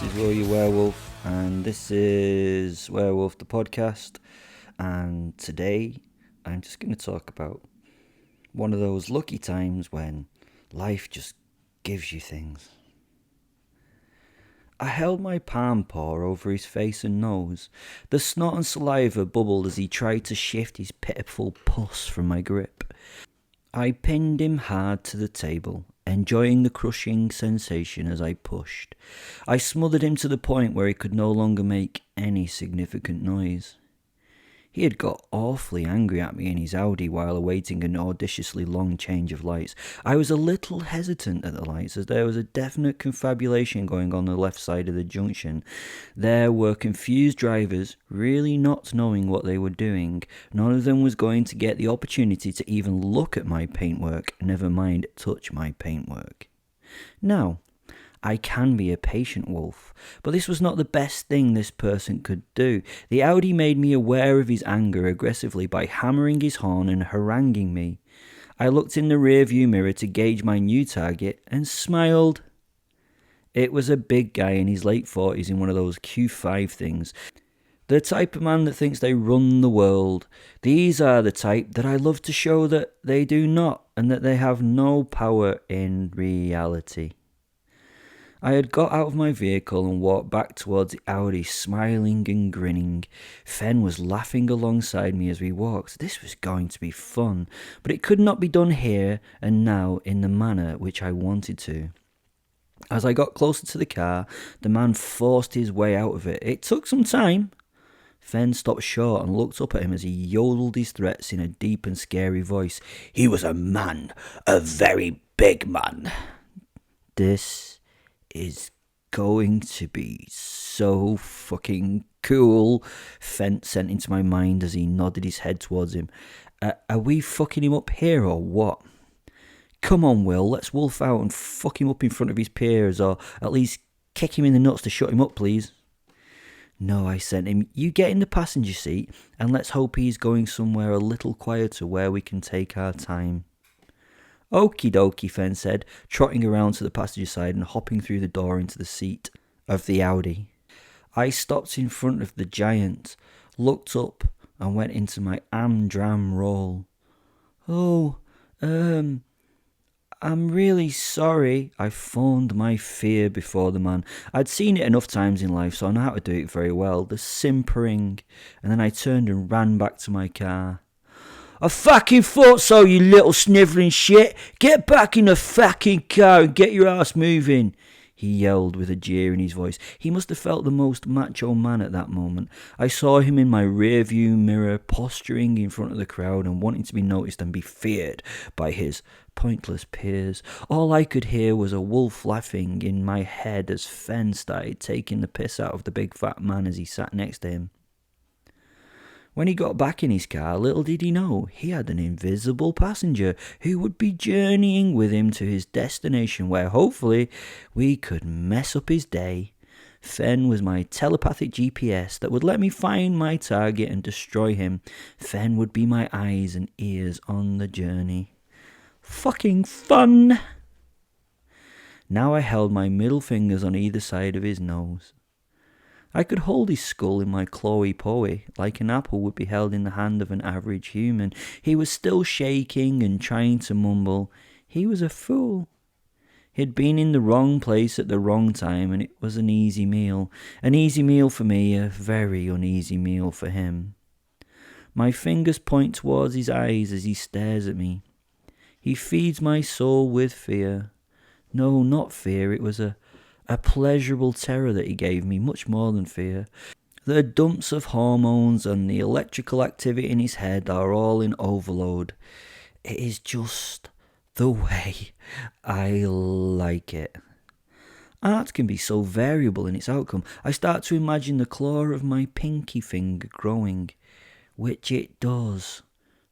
this is Wil, your Werewolf, and this is Werewolf the podcast, and today I'm just going to talk about one of those lucky times when life just gives you things. I held my palm paw over his face and nose. The snot and saliva bubbled as he tried to shift his pitiful pus from my grip. I pinned him hard to the table, enjoying the crushing sensation as I pushed. I smothered him to the point where he could no longer make any significant noise. He had got awfully angry at me in his Audi while awaiting an audaciously long change of lights. I was a little hesitant at the lights as there was a definite confabulation going on the left side of the junction. There were confused drivers, really not knowing what they were doing. None of them was going to get the opportunity to even look at my paintwork, never mind touch my paintwork. Now, I can be a patient wolf, but this was not the best thing this person could do. The Audi made me aware of his anger aggressively by hammering his horn and haranguing me. I looked in the rearview mirror to gauge my new target and smiled. It was a big guy in his late 40s in one of those Q5 things. The type of man that thinks they run the world. These are the type that I love to show that they do not, and that they have no power in reality. I had got out of my vehicle and walked back towards the Audi, smiling and grinning. Fen was laughing alongside me as we walked. This was going to be fun, but it could not be done here and now in the manner which I wanted to. As I got closer to the car, the man forced his way out of it. It took some time. Fen stopped short and looked up at him as he yodeled his threats in a deep and scary voice. He was a man, a very big man. This is going to be so fucking cool, Fen sent into my mind as he nodded his head towards him. Are we fucking him up here or what? Come on, Wil, let's wolf out and fuck him up in front of his peers, or at least kick him in the nuts to shut him up, please. No, I sent him. You get in the passenger seat and let's hope he's going somewhere a little quieter where we can take our time. Okie dokie, Fen said, trotting around to the passenger side and hopping through the door into the seat of the Audi. I stopped in front of the giant, looked up and went into my am-dram role. I'm really sorry. I fawned my fear before the man. I'd seen it enough times in life, so I know how to do it very well. The simpering. And then I turned and ran back to my car. I fucking thought so, you little snivelling shit. Get back in the fucking car and get your ass moving, he yelled with a jeer in his voice. He must have felt the most macho man at that moment. I saw him in my rearview mirror, posturing in front of the crowd and wanting to be noticed and be feared by his pointless peers. All I could hear was a wolf laughing in my head as Fen started taking the piss out of the big fat man as he sat next to him. When he got back in his car, little did he know, he had an invisible passenger who would be journeying with him to his destination where hopefully we could mess up his day. Fen was my telepathic GPS that would let me find my target and destroy him. Fen would be my eyes and ears on the journey. Fucking fun! Now I held my middle fingers on either side of his nose. I could hold his skull in my clawy pawy, like an apple would be held in the hand of an average human. He was still shaking and trying to mumble. He was a fool. He'd been in the wrong place at the wrong time, and it was an easy meal. An easy meal for me, a very uneasy meal for him. My fingers point towards his eyes as he stares at me. He feeds my soul with fear. No, not fear, it was a pleasurable terror that he gave me, much more than fear. The dumps of hormones and the electrical activity in his head are all in overload. It is just the way I like it. Art can be so variable in its outcome. I start to imagine the claw of my pinky finger growing, which it does.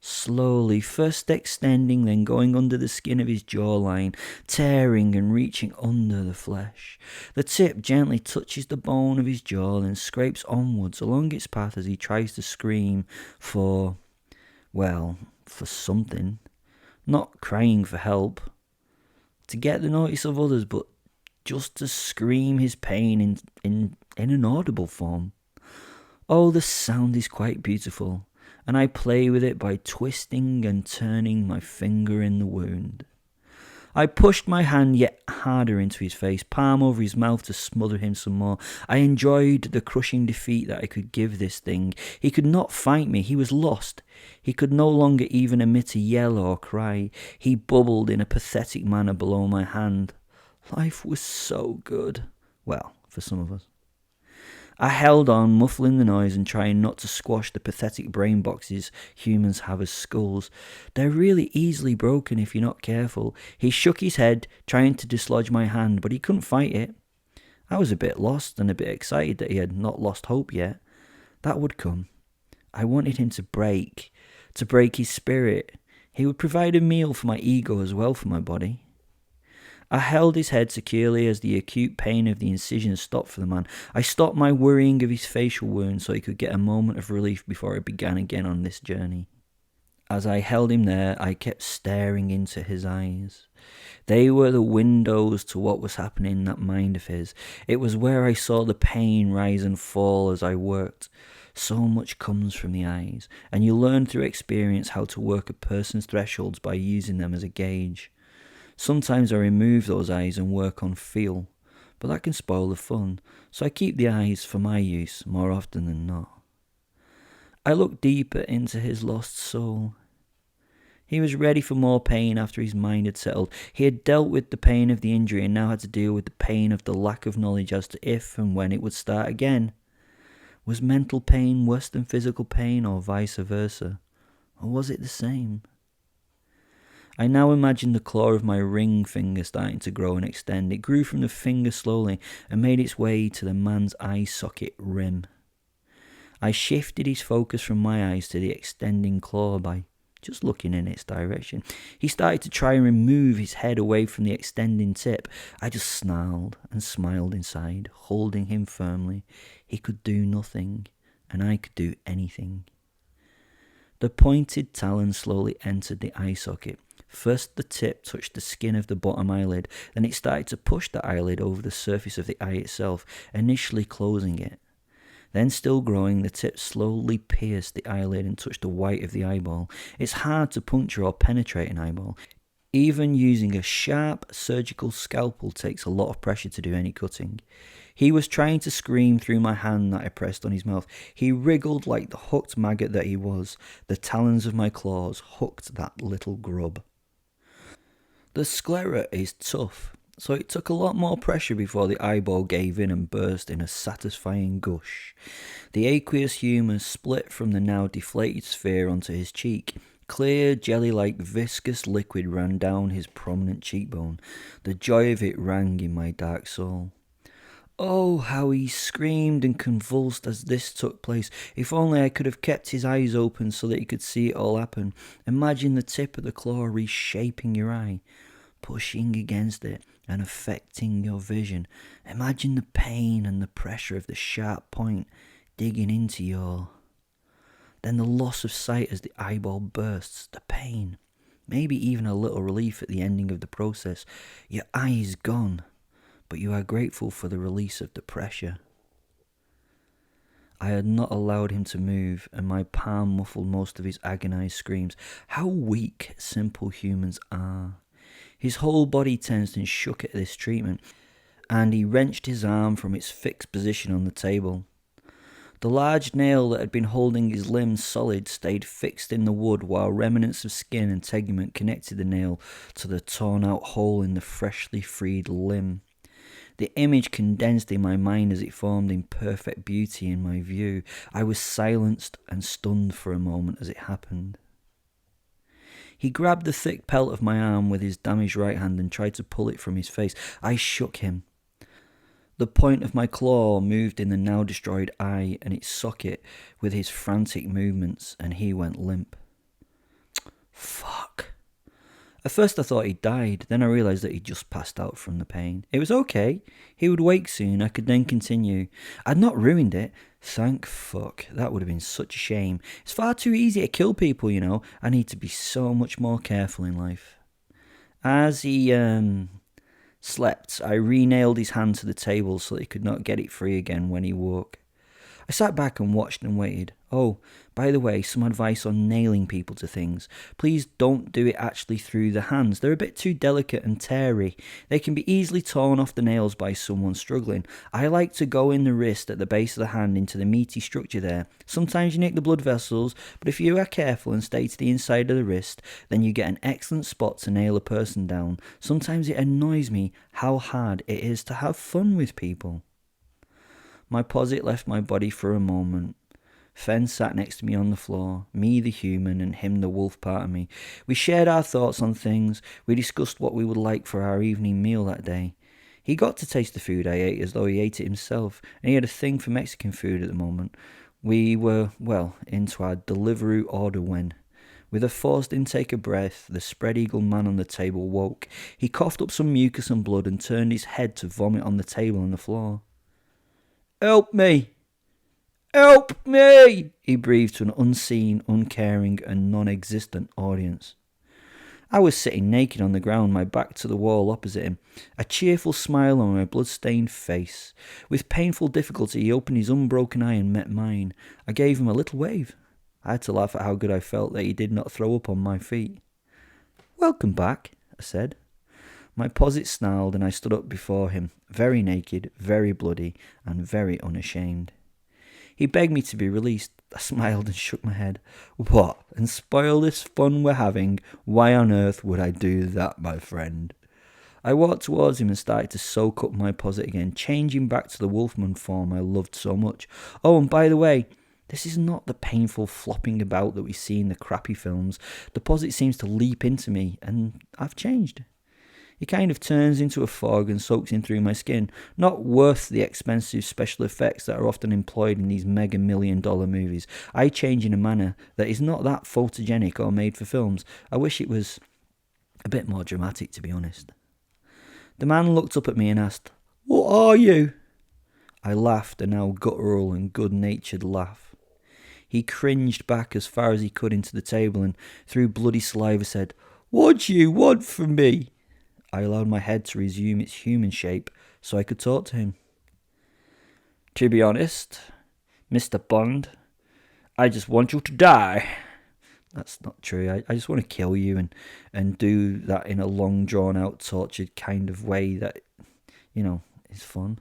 Slowly, first extending, then going under the skin of his jawline, tearing and reaching under the flesh. The tip gently touches the bone of his jaw and scrapes onwards along its path as he tries to scream for something. Not crying for help. To get the notice of others, but just to scream his pain in an audible form. Oh, the sound is quite beautiful, and I play with it by twisting and turning my finger in the wound. I pushed my hand yet harder into his face, palm over his mouth to smother him some more. I enjoyed the crushing defeat that I could give this thing. He could not fight me. He was lost. He could no longer even emit a yell or cry. He bubbled in a pathetic manner below my hand. Life was so good. Well, for some of us. I held on, muffling the noise and trying not to squash the pathetic brain boxes humans have as skulls. They're really easily broken if you're not careful. He shook his head, trying to dislodge my hand, but he couldn't fight it. I was a bit lost and a bit excited that he had not lost hope yet. That would come. I wanted him to break his spirit. He would provide a meal for my ego as well for my body. I held his head securely as the acute pain of the incision stopped for the man. I stopped my worrying of his facial wound so he could get a moment of relief before I began again on this journey. As I held him there, I kept staring into his eyes. They were the windows to what was happening in that mind of his. It was where I saw the pain rise and fall as I worked. So much comes from the eyes, and you learn through experience how to work a person's thresholds by using them as a gauge. Sometimes I remove those eyes and work on feel, but that can spoil the fun, so I keep the eyes for my use more often than not. I looked deeper into his lost soul. He was ready for more pain after his mind had settled. He had dealt with the pain of the injury and now had to deal with the pain of the lack of knowledge as to if and when it would start again. Was mental pain worse than physical pain, or vice versa? Or was it the same? I now imagined the claw of my ring finger starting to grow and extend. It grew from the finger slowly and made its way to the man's eye socket rim. I shifted his focus from my eyes to the extending claw by just looking in its direction. He started to try and remove his head away from the extending tip. I just snarled and smiled inside, holding him firmly. He could do nothing, and I could do anything. The pointed talon slowly entered the eye socket. First the tip touched the skin of the bottom eyelid, then it started to push the eyelid over the surface of the eye itself, initially closing it. Then, still growing, the tip slowly pierced the eyelid and touched the white of the eyeball. It's hard to puncture or penetrate an eyeball. Even using a sharp surgical scalpel takes a lot of pressure to do any cutting. He was trying to scream through my hand that I pressed on his mouth. He wriggled like the hooked maggot that he was. The talons of my claws hooked that little grub. The sclera is tough, so it took a lot more pressure before the eyeball gave in and burst in a satisfying gush. The aqueous humour split from the now deflated sphere onto his cheek. Clear, jelly-like, viscous liquid ran down his prominent cheekbone. The joy of it rang in my dark soul. Oh, how he screamed and convulsed as this took place. If only I could have kept his eyes open so that he could see it all happen. Imagine the tip of the claw reshaping your eye, pushing against it and affecting your vision. Imagine the pain and the pressure of the sharp point digging into your... Then the loss of sight as the eyeball bursts, the pain, maybe even a little relief at the ending of the process. Your eye is gone, but you are grateful for the release of the pressure. I had not allowed him to move, and my palm muffled most of his agonized screams. How weak simple humans are. His whole body tensed and shook at this treatment, and he wrenched his arm from its fixed position on the table. The large nail that had been holding his limbs solid stayed fixed in the wood, while remnants of skin and tegument connected the nail to the torn-out hole in the freshly freed limb. The image condensed in my mind as it formed in perfect beauty in my view. I was silenced and stunned for a moment as it happened. He grabbed the thick pelt of my arm with his damaged right hand and tried to pull it from his face. I shook him. The point of my claw moved in the now destroyed eye and its socket with his frantic movements, and he went limp. Fuck. At first I thought he'd died, then I realised that he'd just passed out from the pain. It was okay. He would wake soon, I could then continue. I'd not ruined it. Thank fuck. That would have been such a shame. It's far too easy to kill people, you know. I need to be so much more careful in life. As he, Slept, I re-nailed his hand to the table so that he could not get it free again when he woke. I sat back and watched and waited. Oh, by the way, some advice on nailing people to things. Please don't do it actually through the hands. They're a bit too delicate and teary. They can be easily torn off the nails by someone struggling. I like to go in the wrist at the base of the hand into the meaty structure there. Sometimes you nick the blood vessels, but if you are careful and stay to the inside of the wrist, then you get an excellent spot to nail a person down. Sometimes it annoys me how hard it is to have fun with people. My posit left my body for a moment. Fen sat next to me on the floor, me the human and him the wolf part of me. We shared our thoughts on things. We discussed what we would like for our evening meal that day. He got to taste the food I ate as though he ate it himself, and he had a thing for Mexican food at the moment. We were, well, into our Deliveroo order when, with a forced intake of breath, the spread-eagled man on the table woke. He coughed up some mucus and blood and turned his head to vomit on the table and the floor. "Help me! Help me!" he breathed to an unseen, uncaring, and non-existent audience. I was sitting naked on the ground, my back to the wall opposite him, a cheerful smile on my blood-stained face. With painful difficulty, he opened his unbroken eye and met mine. I gave him a little wave. I had to laugh at how good I felt that he did not throw up on my feet. "Welcome back," I said. My posit snarled and I stood up before him, very naked, very bloody, and very unashamed. He begged me to be released. I smiled and shook my head. "What, and spoil this fun we're having? Why on earth would I do that, my friend?" I walked towards him and started to soak up my posit again, changing back to the wolfman form I loved so much. Oh, and by the way, this is not the painful flopping about that we see in the crappy films. The posit seems to leap into me, and I've changed. It kind of turns into a fog and soaks in through my skin. Not worth the expensive special effects that are often employed in these mega $1,000,000 movies. I change in a manner that is not that photogenic or made for films. I wish it was a bit more dramatic, to be honest. The man looked up at me and asked, "What are you?" I laughed, a now guttural and good-natured laugh. He cringed back as far as he could into the table and, through bloody saliva, said, "What do you want from me?" I allowed my head to resume its human shape so I could talk to him. "To be honest, Mr. Bond, I just want you to die." That's not true. I just want to kill you and do that in a long, drawn-out, tortured kind of way that, is fun.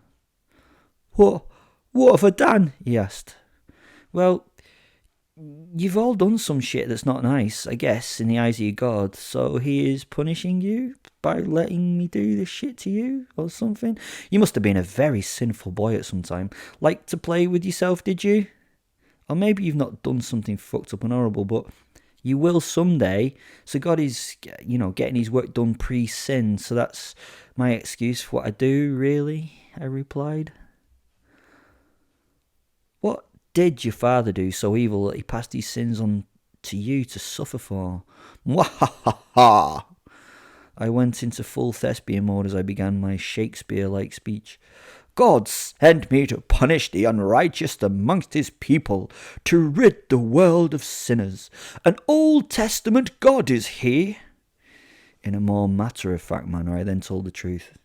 What have I done?" he asked. "Well, you've all done some shit that's not nice, I guess, in the eyes of your God, so he is punishing you by letting me do this shit to you, or something. You must have been a very sinful boy at some time. Like to play with yourself, did you? Or maybe you've not done something fucked up and horrible, but you will someday. So God is, getting his work done pre-sin, so that's my excuse for what I do, really," I replied. "What did your father do so evil that he passed his sins on to you to suffer for?" Mwahaha! I went into full thespian mode as I began my Shakespeare-like speech. "God sent me to punish the unrighteous amongst his people, to rid the world of sinners. An Old Testament God is he." In a more matter-of-fact manner, I then told the truth.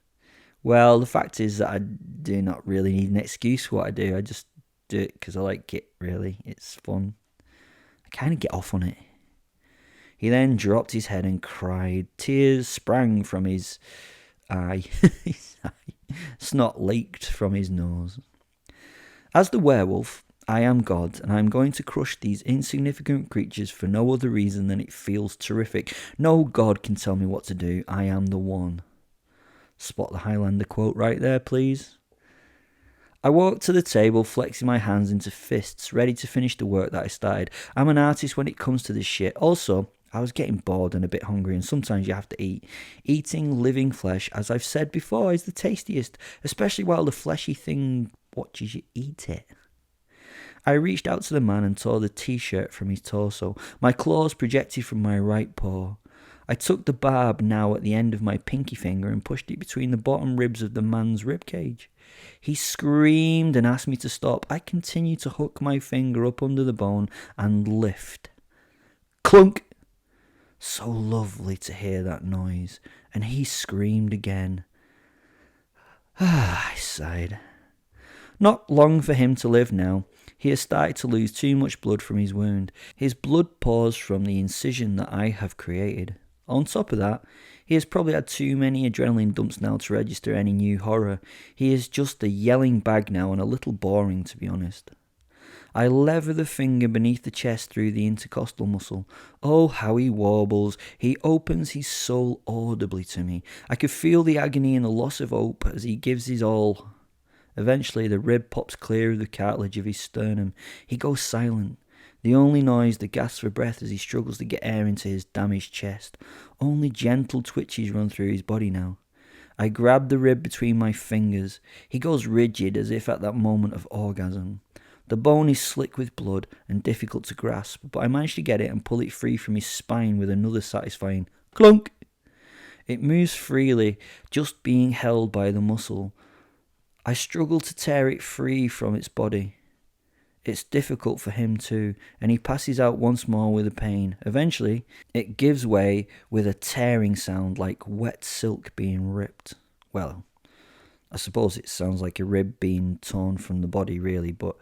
Well, the fact is that I do not really need an excuse for what I do. I just do it because I like it, really. It's fun. I kind of get off on it. He then dropped his head and cried. Tears sprang from his eye. Snot leaked from his nose. As the werewolf, I am God, and I am going to crush these insignificant creatures for no other reason than it feels terrific. No God can tell me what to do. I am the one. Spot the Highlander quote right there, please. I walked to the table, flexing my hands into fists, ready to finish the work that I started. I'm an artist when it comes to this shit. Also, I was getting bored and a bit hungry, and sometimes you have to eat. Eating living flesh, as I've said before, is the tastiest, especially while the fleshy thing watches you eat it. I reached out to the man and tore the t-shirt from his torso. My claws projected from my right paw. I took the barb now at the end of my pinky finger and pushed it between the bottom ribs of the man's ribcage. He screamed and asked me to stop. I continued to hook my finger up under the bone and lift. Clunk! So lovely to hear that noise. And he screamed again. I sighed. Not long for him to live now. He has started to lose too much blood from his wound. His blood pours from the incision that I have created. On top of that, he has probably had too many adrenaline dumps now to register any new horror. He is just a yelling bag now and a little boring, to be honest. I lever the finger beneath the chest through the intercostal muscle. Oh, how he warbles. He opens his soul audibly to me. I could feel the agony and the loss of hope as he gives his all. Eventually, the rib pops clear of the cartilage of his sternum. He goes silent. The only noise, the gasp for breath as he struggles to get air into his damaged chest. Only gentle twitches run through his body now. I grab the rib between my fingers. He goes rigid as if at that moment of orgasm. The bone is slick with blood and difficult to grasp, but I manage to get it and pull it free from his spine with another satisfying clunk. It moves freely, just being held by the muscle. I struggle to tear it free from its body. It's difficult for him too, and he passes out once more with the pain. Eventually, it gives way with a tearing sound like wet silk being ripped. Well, I suppose it sounds like a rib being torn from the body, really, but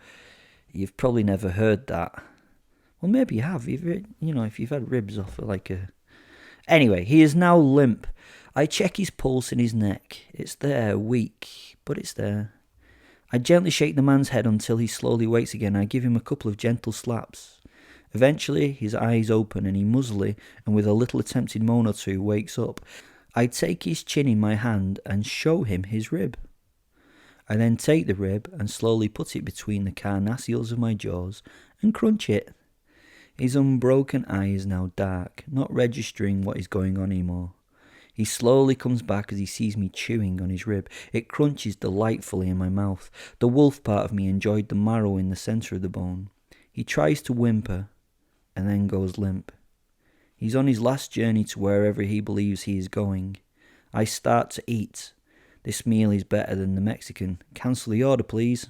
you've probably never heard that. Well, maybe you have. If you've had ribs off like a... Anyway, he is now limp. I check his pulse in his neck. It's there, weak, but it's there. I gently shake the man's head until he slowly wakes again. I give him a couple of gentle slaps. Eventually, his eyes open and he muzzily, and with a little attempted moan or two, wakes up. I take his chin in my hand and show him his rib. I then take the rib and slowly put it between the carnassials of my jaws and crunch it. His unbroken eye is now dark, not registering what is going on anymore. He slowly comes back as he sees me chewing on his rib. It crunches delightfully in my mouth. The wolf part of me enjoyed the marrow in the centre of the bone. He tries to whimper and then goes limp. He's on his last journey to wherever he believes he is going. I start to eat. This meal is better than the Mexican. Cancel the order, please.